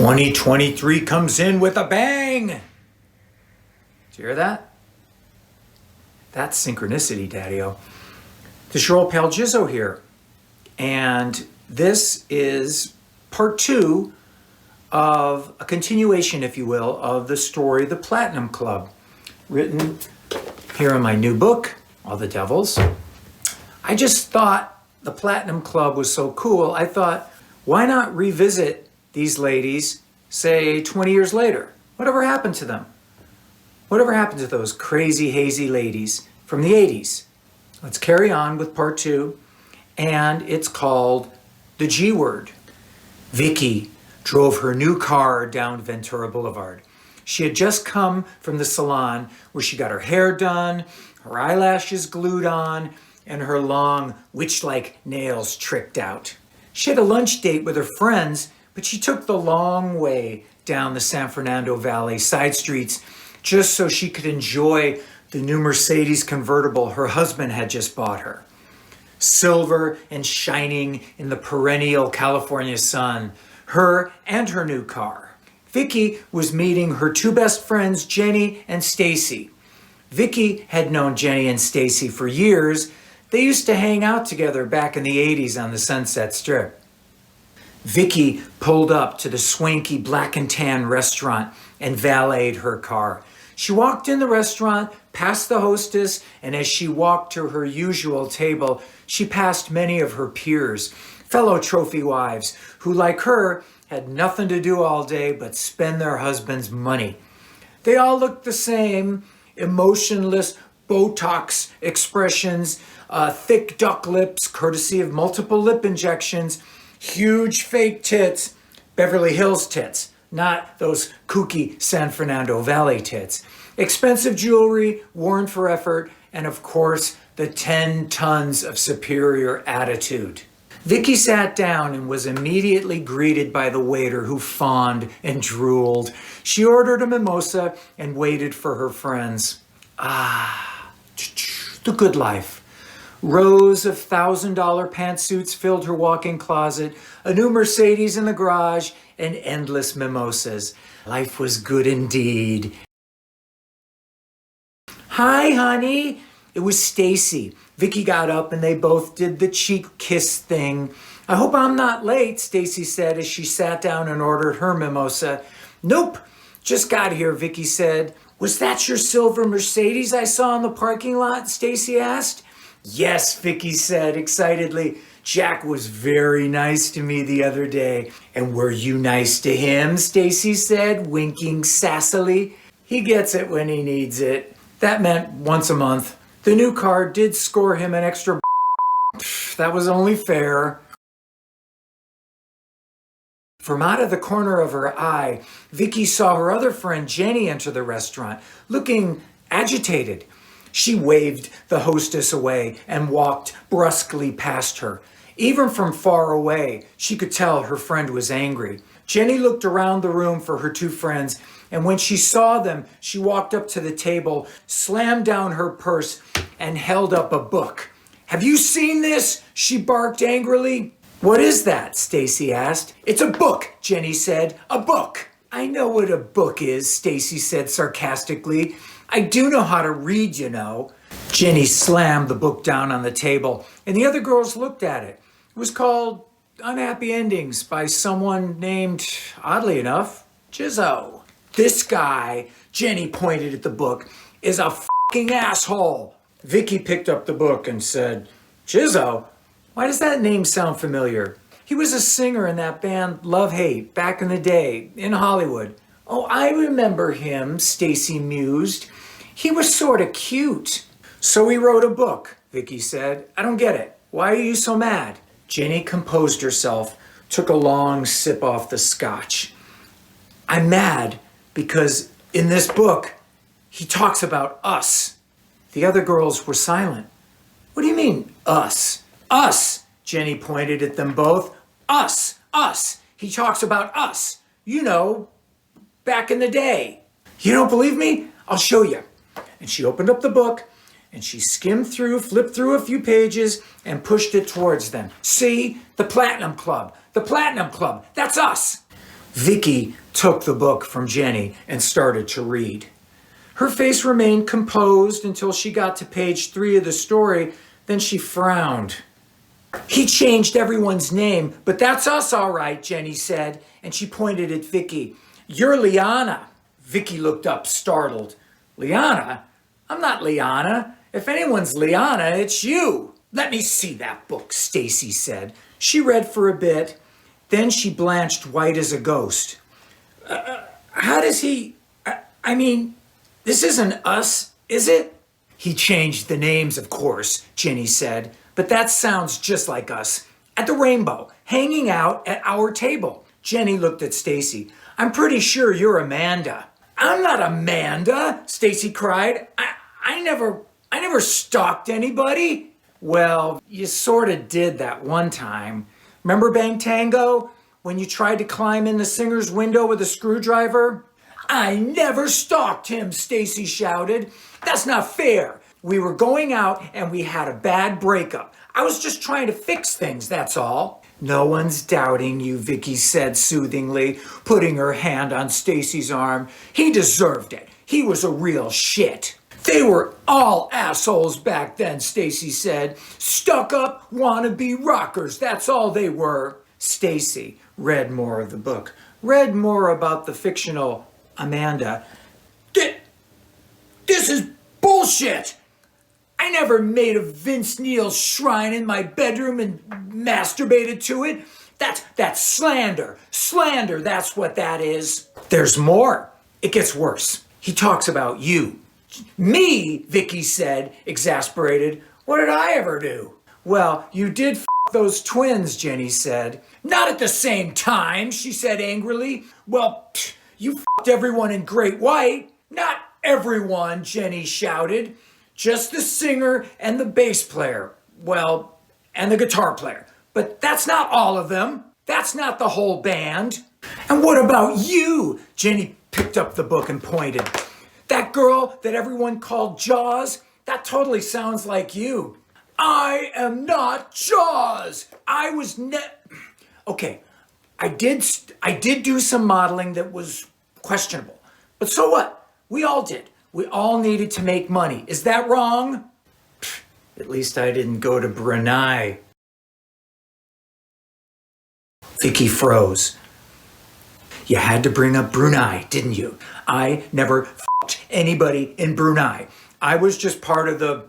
2023 comes in with a bang. Did you hear that? That's synchronicity, Daddy-O. This is your old pal Jizzo here. And this is part 2 of a continuation, if you will, of the story, The Platinum Club, written here in my new book, All the Devils. I just thought The Platinum Club was so cool, I thought, why not revisit these ladies, say 20 years later? Whatever happened to them? Whatever happened to those crazy, hazy ladies from the 80s? Let's carry on with part 2, and it's called The G Word. Vicky drove her new car down Ventura Boulevard. She had just come from the salon where she got her hair done, her eyelashes glued on, and her long witch-like nails tricked out. She had a lunch date with her friends, but she took the long way down the San Fernando Valley side streets just so she could enjoy the new Mercedes convertible her husband had just bought her. Silver and shining in the perennial California sun, her and her new car. Vicky was meeting her two best friends, Jenny and Stacy. Vicky had known Jenny and Stacy for years. They used to hang out together back in the 80s on the Sunset Strip. Vicky pulled up to the swanky black and tan restaurant and valeted her car. She walked in the restaurant, past the hostess, and as she walked to her usual table, she passed many of her peers, fellow trophy wives, who, like her, had nothing to do all day but spend their husband's money. They all looked the same, emotionless Botox expressions, thick duck lips, courtesy of multiple lip injections, huge fake tits, Beverly Hills tits, not those kooky San Fernando Valley tits. Expensive jewelry, worn for effort, and of course, the 10 tons of superior attitude. Vicky sat down and was immediately greeted by the waiter who fawned and drooled. She ordered a mimosa and waited for her friends. The good life. Rows of $1,000 pantsuits filled her walk-in closet, a new Mercedes in the garage, and endless mimosas. Life was good indeed. Hi, honey. It was Stacy. Vicky got up and they both did the cheek kiss thing. I hope I'm not late, Stacy said as she sat down and ordered her mimosa. Nope, just got here, Vicky said. Was that your silver Mercedes I saw in the parking lot? Stacy asked. Yes, Vicky said excitedly. Jack was very nice to me the other day. And were you nice to him? Stacy said, winking sassily. He gets it when he needs it. That meant once a month. The new car did score him an extra. That was only fair. From out of the corner of her eye, Vicky saw her other friend Jenny enter the restaurant, looking agitated. She waved the hostess away and walked brusquely past her. Even from far away, she could tell her friend was angry. Jenny looked around the room for her two friends, and when she saw them, she walked up to the table, slammed down her purse, and held up a book. Have you seen this? She barked angrily. What is that? Stacy asked. It's a book, Jenny said. A book. I know what a book is, Stacy said sarcastically. I do know how to read, you know. Jenny slammed the book down on the table, and the other girls looked at it. It was called Unhappy Endings by someone named, oddly enough, Jizzo. This guy, Jenny pointed at the book, is a fucking asshole. Vicky picked up the book and said, Jizzo? Why does that name sound familiar? He was a singer in that band Love Hate back in the day in Hollywood. Oh, I remember him, Stacy mused. He was sort of cute. So he wrote a book, Vicky said. I don't get it. Why are you so mad? Jenny composed herself, took a long sip off the scotch. I'm mad because in this book, he talks about us. The other girls were silent. What do you mean, us? Us, Jenny pointed at them both. Us. He talks about us. You know, back in the day. You don't believe me? I'll show you. And she opened up the book and she skimmed through, flipped through a few pages and pushed it towards them. See? The Platinum Club. The Platinum Club. That's us. Vicky took the book from Jenny and started to read. Her face remained composed until she got to page 3 of the story, then she frowned. He changed everyone's name, but that's us all right, Jenny said, and she pointed at Vicky. You're Liana. Vicky looked up, startled. Liana? I'm not Liana. If anyone's Liana, it's you. Let me see that book, Stacy said. She read for a bit, then she blanched white as a ghost. How does he... I mean, this isn't us, is it? He changed the names, of course, Jenny said, but that sounds just like us. At the Rainbow, hanging out at our table. Jenny looked at Stacy. I'm pretty sure you're Amanda. I'm not Amanda, Stacy cried. I never stalked anybody. Well, you sort of did that one time. Remember Bang Tango? When you tried to climb in the singer's window with a screwdriver? I never stalked him, Stacy shouted. That's not fair. We were going out and we had a bad breakup. I was just trying to fix things, that's all. No one's doubting you, Vicky said soothingly, putting her hand on Stacy's arm. He deserved it. He was a real shit. They were all assholes back then, Stacy said. Stuck-up, wannabe rockers, that's all they were. Stacy read more of the book, read more about the fictional Amanda. This is bullshit! I never made a Vince Neil shrine in my bedroom and masturbated to it. That's slander. Slander, that's what that is. There's more. It gets worse. He talks about you. Me, Vicky said, exasperated. What did I ever do? Well, you did f those twins, Jenny said. Not at the same time, she said angrily. Well, you f***ed everyone in Great White. Not everyone, Jenny shouted. Just the singer and the bass player. Well, and the guitar player. But that's not all of them. That's not the whole band. And what about you? Jenny picked up the book and pointed. That girl that everyone called Jaws, that totally sounds like you. I am not Jaws. I was Okay, I did do some modeling that was questionable. But so what? We all did. We all needed to make money. Is that wrong? At least I didn't go to Brunei. Vicky froze. You had to bring up Brunei, didn't you? I never f***ed anybody in Brunei. I was just part of the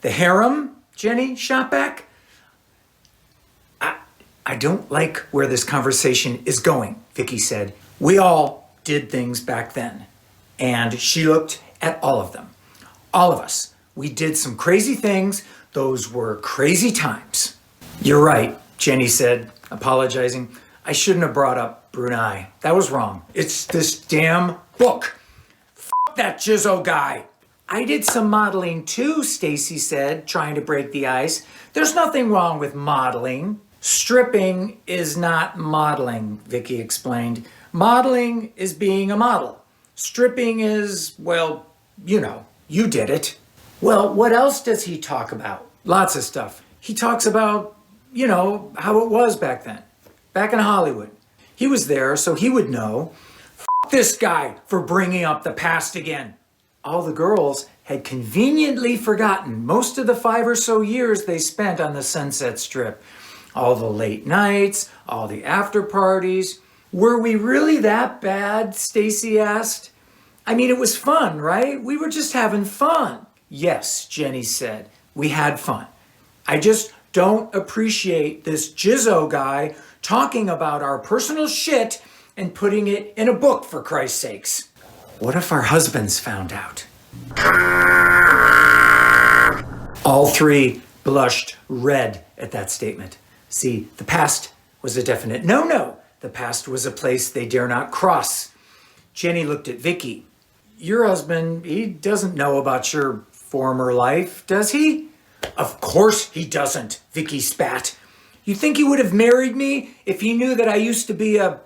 harem, Jenny shot back. I don't like where this conversation is going, Vicky said. We all did things back then. And she looked at all of them. All of us. We did some crazy things. Those were crazy times. You're right, Jenny said, apologizing. I shouldn't have brought up Brunei. That was wrong. It's this damn book. F that Jizzo guy. I did some modeling too, Stacy said, trying to break the ice. There's nothing wrong with modeling. Stripping is not modeling, Vicky explained. Modeling is being a model. Stripping is, well, you know, you did it. Well, what else does he talk about? Lots of stuff. He talks about, you know, how it was back then. Back in Hollywood. He was there, so he would know. F this guy for bringing up the past again. All the girls had conveniently forgotten most of the 5 or so years they spent on the Sunset Strip. All the late nights, all the after parties. Were we really that bad? Stacy asked. I mean, it was fun, right? We were just having fun. Yes, Jenny said. We had fun. I just don't appreciate this Jizzo guy talking about our personal shit and putting it in a book, for Christ's sakes. What if our husbands found out? All three blushed red at that statement. See, the past was a definite no-no. The past was a place they dare not cross. Jenny looked at Vicky. Your husband, he doesn't know about your former life, does he? Of course he doesn't, Vicky spat. You think he would have married me if he knew that I used to be a...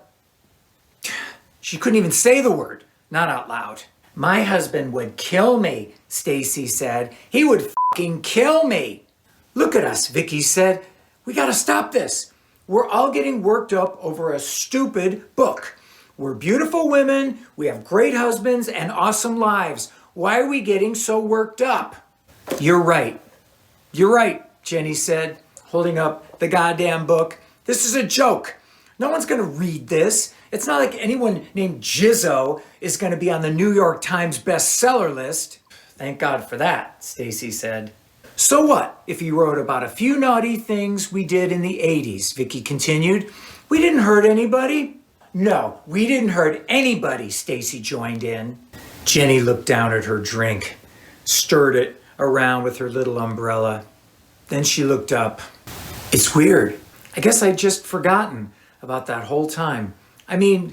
She couldn't even say the word, not out loud. My husband would kill me, Stacy said. He would fucking kill me. Look at us, Vicky said. We gotta stop this. We're all getting worked up over a stupid book. We're beautiful women, we have great husbands and awesome lives. Why are we getting so worked up? You're right. You're right, Jenny said, holding up the goddamn book. This is a joke. No one's gonna read this. It's not like anyone named Jizzo is gonna be on the New York Times bestseller list. Thank God for that, Stacy said. So what if he wrote about a few naughty things we did in the 80s, Vicky continued. We didn't hurt anybody. No, we didn't hurt anybody, Stacy joined in. Jenny looked down at her drink, stirred it around with her little umbrella. Then she looked up. It's weird. I guess I'd just forgotten about that whole time. I mean,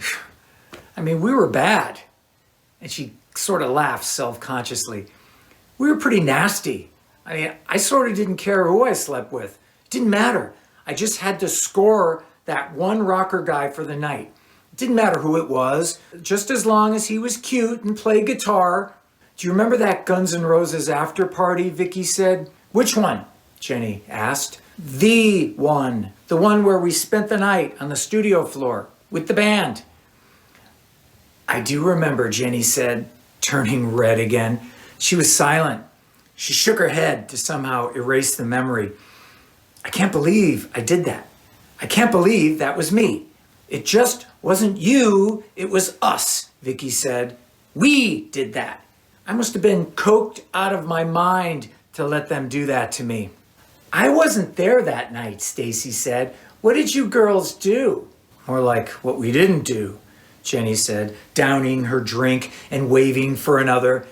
we were bad. And she sort of laughed self-consciously. We were pretty nasty. I sort of didn't care who I slept with. It didn't matter. I just had to score that one rocker guy for the night. It didn't matter who it was, just as long as he was cute and played guitar. Do you remember that Guns N' Roses after party, Vicky said? Which one? Jenny asked. The one where we spent the night on the studio floor with the band. I do remember, Jenny said, turning red again. She was silent. She shook her head to somehow erase the memory. I can't believe I did that. I can't believe that was me. It just wasn't you, it was us, Vicky said. We did that. I must have been coked out of my mind to let them do that to me. I wasn't there that night, Stacy said. What did you girls do? More like what we didn't do, Jenny said, downing her drink and waving for another.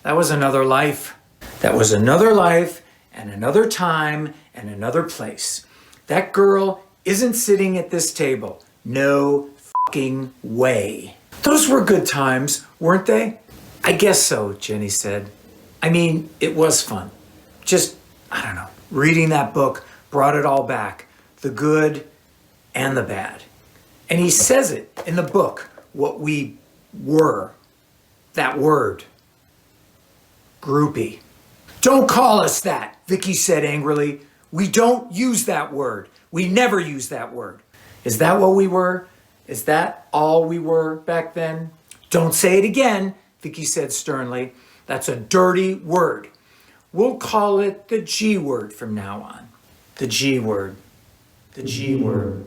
That was another life. That was another life and another time and another place. That girl isn't sitting at this table. No fucking way. Those were good times, weren't they? I guess so, Jenny said. It was fun. Just, I don't know, reading that book brought it all back. The good and the bad. And he says it in the book, what we were. That word. Groupie. Don't call us that, Vicky said angrily. We don't use that word. We never use that word. Is that what we were? Is that all we were back then? Don't say it again, Vicky said sternly. That's a dirty word. We'll call it the G word from now on. The G word. The G word.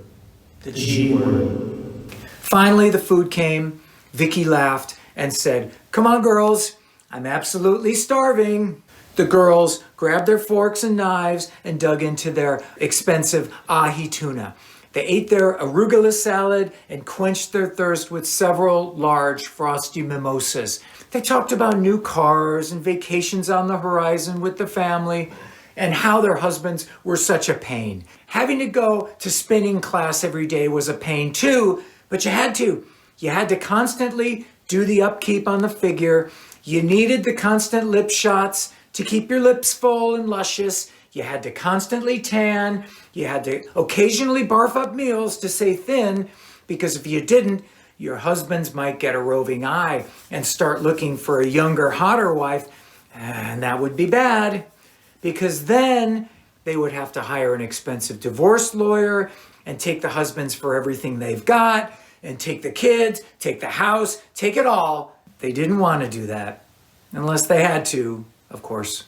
The G word. Finally, the food came. Vicky laughed and said, "Come on, girls. I'm absolutely starving." The girls grabbed their forks and knives and dug into their expensive ahi tuna. They ate their arugula salad and quenched their thirst with several large frosty mimosas. They talked about new cars and vacations on the horizon with the family and how their husbands were such a pain. Having to go to spinning class every day was a pain too, but you had to. You had to constantly do the upkeep on the figure. You needed the constant lip shots to keep your lips full and luscious. You had to constantly tan. You had to occasionally barf up meals to stay thin, because if you didn't, your husbands might get a roving eye and start looking for a younger, hotter wife, and that would be bad, because then they would have to hire an expensive divorce lawyer and take the husbands for everything they've got, and take the kids, take the house, take it all. They didn't want to do that, unless they had to, of course.